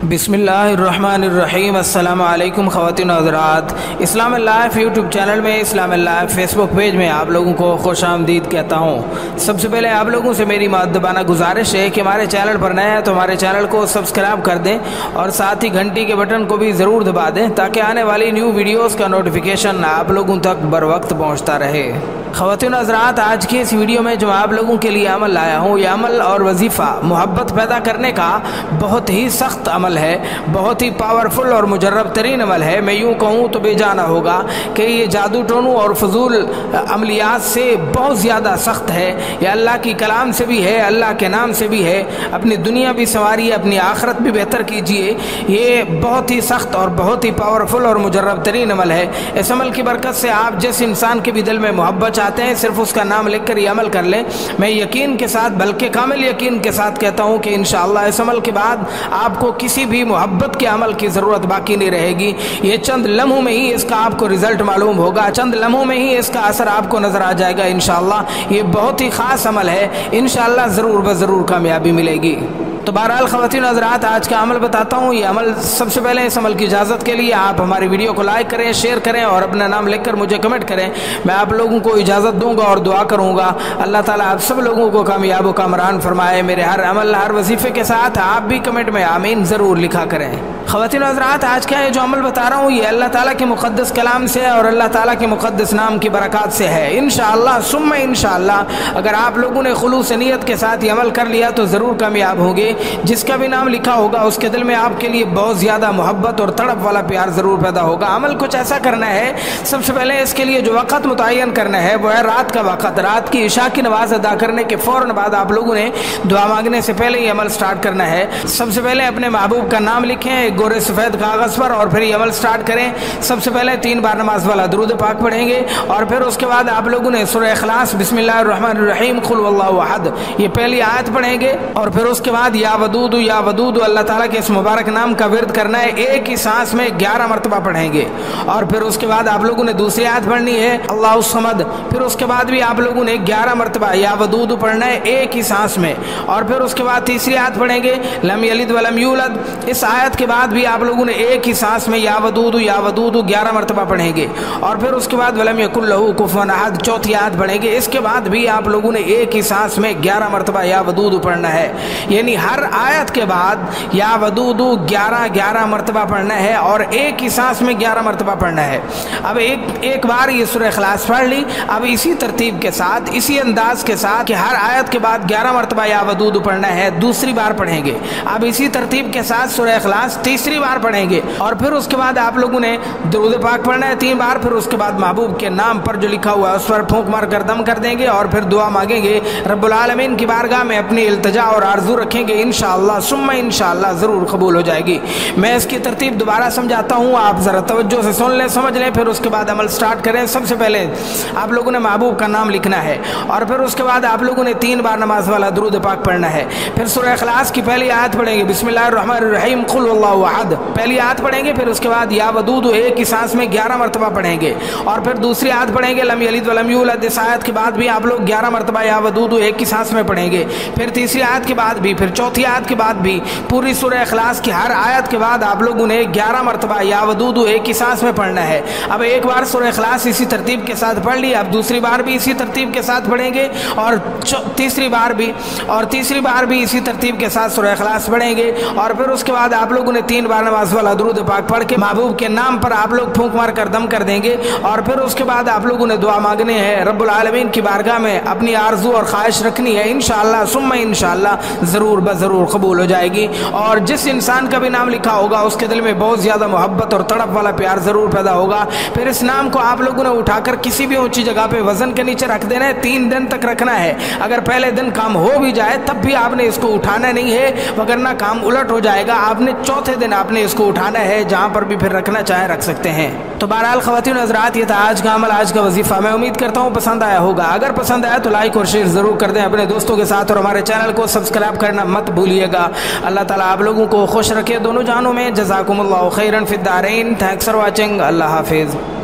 बिस्मिल्लाहिर्रहमानिर्रहीम। अस्सलाम वालेकुम ख़वातीन और हज़रात। इस्लाम लाइफ यूट्यूब चैनल में, इस्लाम लाइफ फेसबुक पेज में आप लोगों को खुश आमदीद कहता हूँ। सबसे पहले आप लोगों से मेरी मुअद्दबाना गुजारिश है कि हमारे चैनल पर नए हैं तो हमारे चैनल को सब्सक्राइब कर दें और साथ ही घंटी के बटन को भी ज़रूर दबा दें ताकि आने वाली न्यू वीडियोज़ का नोटिफिकेशन आप लोगों तक बर वक्त पहुँचता रहे। ख़वातीन और हज़रात, आज की इस वीडियो में जो आप लोगों के लिए अमल लाया हूँ, यह अमल और वजीफ़ा मोहब्बत पैदा करने का बहुत ही सख्त अमल है, बहुत ही पावरफुल और मुजर्रब तरीन अमल है। मैं यूँ कहूँ तो बेजाना होगा कि ये जादू टोनू और फजूल अमलियात से बहुत ज़्यादा सख्त है। यह अल्लाह की कलाम से भी है, अल्लाह के नाम से भी है। अपनी दुनिया भी संवारिए, अपनी आखरत भी बेहतर कीजिए। ये बहुत ही सख्त और बहुत ही पावरफुल और मुजर्रब तरीन अमल है। इस अमल की बरकत से आप जिस इंसान के भी दिल में मोहब्बत चाहते हैं, सिर्फ उसका नाम लिख कर ये अमल कर लें। मैं यकीन के साथ, बल्कि कामिल यकीन के साथ कहता हूँ कि इंशाअल्लाह इस अमल के बाद आपको किसी भी मोहब्बत के अमल की ज़रूरत बाकी नहीं रहेगी। ये चंद लम्हों में ही इसका आपको रिजल्ट मालूम होगा, चंद लम्हों में ही इसका असर आपको नज़र आ जाएगा इंशाअल्लाह। ये बहुत ही ख़ास अमल है, इंशाअल्लाह ज़रूर ब ज़रूर कामयाबी मिलेगी। तो बहरहाल ख़वातीन हज़रात, आज का अमल बताता हूँ। ये अमल सबसे पहले इस अमल की इजाज़त के लिए आप हमारी वीडियो को लाइक करें, शेयर करें और अपना नाम लिखकर मुझे कमेंट करें। मैं आप लोगों को इजाज़त दूंगा और दुआ करूँगा अल्लाह ताला आप सब लोगों को कामयाब व कामरान फरमाए। मेरे हर अमल, हर वजीफ़े के साथ आप भी कमेंट में आमीन ज़रूर लिखा करें। ख़वातीन हज़रात, आज का ये जो अमल बता रहा हूँ, ये अल्लाह ताला के मुक़द्दस कलाम से और अल्लाह ताला के मुक़द्दस नाम की बरक़ात से है। इंशाअल्लाह सुम्मा इंशाअल्लाह अगर आप लोगों ने खुलूस नियत के साथ ये अमल कर लिया तो ज़रूर कामयाब होंगे। जिसका भी नाम लिखा होगा उसके दिल में आपके लिए बहुत ज़्यादा मोहब्बत और तड़प वाला प्यार ज़रूर पैदा होगा। अमल कुछ ऐसा करना है, सबसे पहले इसके लिए जो वक़्त मुतय्यन करना है वो है रात का वक़्त। रात की इशा की नमाज अदा करने के फ़ौरन बाद आप लोगों ने दुआ मांगने से पहले ये अमल स्टार्ट करना है। सबसे पहले अपने महबूब का नाम लिखें एक गोरे सफ़ेद कागज़ पर और फिर ये अमल स्टार्ट करें। सबसे पहले 3 बार नमाज वाला दुरूद पाक पढ़ेंगे और फिर उसके बाद आप लोगों ने सूरह इखलास बिस्मिल्लाहिर्रहमानिर्रहीम कुल हुवल्लाहु अहद ये पहली आयत पढ़ेंगे और फिर उसके बाद या वदूद अल्लाह ताला के इस मुबारक नाम का विर्द करना है। एक ही सांस में 11 मरतबा पढ़ेंगे और फिर उसके बाद आप लोगों ने दूसरी आयत पढ़नी है अल्लाहु समद। फिर उसके बाद भी आप लोगों ने 11 मरतबा या वदूद पढ़ना है एक ही सांस में और फिर उसके बाद तीसरी आयत पढ़ेंगे लम यलिद वलम यूलद। इस आयत के बाद भी आप लोगों ने एक ही सांस में या वदूद 11 मरतबा पढ़ेंगे और फिर उसके बाद वलम यकुल लहू कुफुवन अहद चौथी आयत पढ़ेंगे। इसके बाद भी आप लोगों ने एक ही सांस में 11 मरतबा या वदूद पढ़ना है। यानी हर आयत के बाद या वदूदू 11 मरतबा पढ़ना है और एक ही सांस में 11 मरतबा पढ़ना है। अब एक बार ये सूरह इखलास पढ़ ली। अब इसी तरतीब के साथ, इसी अंदाज के साथ कि हर आयत के बाद 11 मरतबा या वदूदू पढ़ना है, दूसरी बार पढ़ेंगे। अब इसी तरतीब के साथ सूरह इखलास तीसरी बार पढ़ेंगे और फिर उसके बाद आप लोगों ने दुरूद पाक पढ़ना है 3 बार। फिर उसके बाद महबूब के नाम पर जो लिखा हुआ है उस पर फूंक मार कर दम कर देंगे और फिर दुआ मांगेंगे, रब्बुल आलमीन की बारगाह में अपनी इल्तिजा और आरजू रखेंगे। इंशाअल्लाह सुम्मा इंशाअल्लाह ज़रूर कबूल हो जाएगी। मैं इसकी तरतीब दोबारा समझाता हूँ, आप ज़रा तवज्जो से सुन लें, समझ लें, फिर उसके बाद अमल स्टार्ट करें। सबसे पहले आप लोगों ने महबूब का नाम लिखना है और फिर उसके बाद आप लोगों ने 3 बार नमाज वाला दुरूद पाक पढ़ना है। फिर सूरह इखलास की पहली आयत पढ़ेंगे बिस्मिल्लाहिर्रहमानिर्रहीम कुल हुवल्लाहु अहद पहली आयत पढ़ेंगे। फिर उसके बाद या वदूद एक ही सांस में 11 मरतबा पढ़ेंगे और फिर दूसरी आयत पढ़ेंगे लम यलिद वलम यूलद। इस आयत के बाद भी आप लोग 11 मरतबा या वदूद एक ही सांस में पढ़ेंगे। फिर तीसरी आयत के बाद भी, फिर चौथी आयत के बाद भी, पूरी सूरह इखलास की हर आयत के बाद आप लोगों ने 11 मरतबा या वदूद एक ही सांस में पढ़ना है। अब एक बार सूरह इखलास इसी तरतीब के साथ पढ़ ली, अब दूसरी बार भी इसी तरतीब के साथ पढ़ेंगे और तीसरी बार भी इसी तरतीब के साथ सूरह इखलास पढ़ेंगे और फिर उसके बाद आप लोगों ने 3 बार नमाज वाला दुरूद पाक पढ़ के महबूब के नाम पर आप लोग फूंक मार कर दम कर देंगे और फिर उसके बाद आप लोगों ने दुआ मांगने हैं, रब्बुल आलमीन की बारगाह में अपनी आरजू और ख्वाहिश रखनी है। इंशाअल्लाह सुम्मा इंशाअल्लाह ज़रूर ब ज़रूर कबूल हो जाएगी। और जिस इंसान का भी नाम लिखा होगा उसके दिल में बहुत ज़्यादा मोहब्बत और तड़प वाला प्यार ज़रूर पैदा होगा। फिर इस नाम को आप लोगों ने उठाकर किसी भी ऊंची जगह पे वजन के नीचे रख देना है, 3 दिन तक रखना है। अगर पहले दिन काम हो भी जाए तब भी आपने इसको उठाना नहीं है, वगरना काम उलट हो जाएगा। आपने चौथे दिन आपने इसको उठाना है, जहाँ पर भी फिर रखना चाहे रख सकते हैं। तो बहरहाल ख़वातीन हज़रात, ये था आज का अमल, आज का वजीफ़ा। मैं उम्मीद करता हूँ पसंद आया होगा। अगर पसंद आया तो लाइक और शेयर ज़रूर कर दें अपने दोस्तों के साथ और हमारे चैनल को सब्सक्राइब करना मत भूलिएगा। अल्लाह ताला आप लोगों को खुश रखे दोनों जानों में। जज़ाकुमुल्लाहु खैरन फिद दारैन। Thanks for watching. अल्लाह हाफिज़।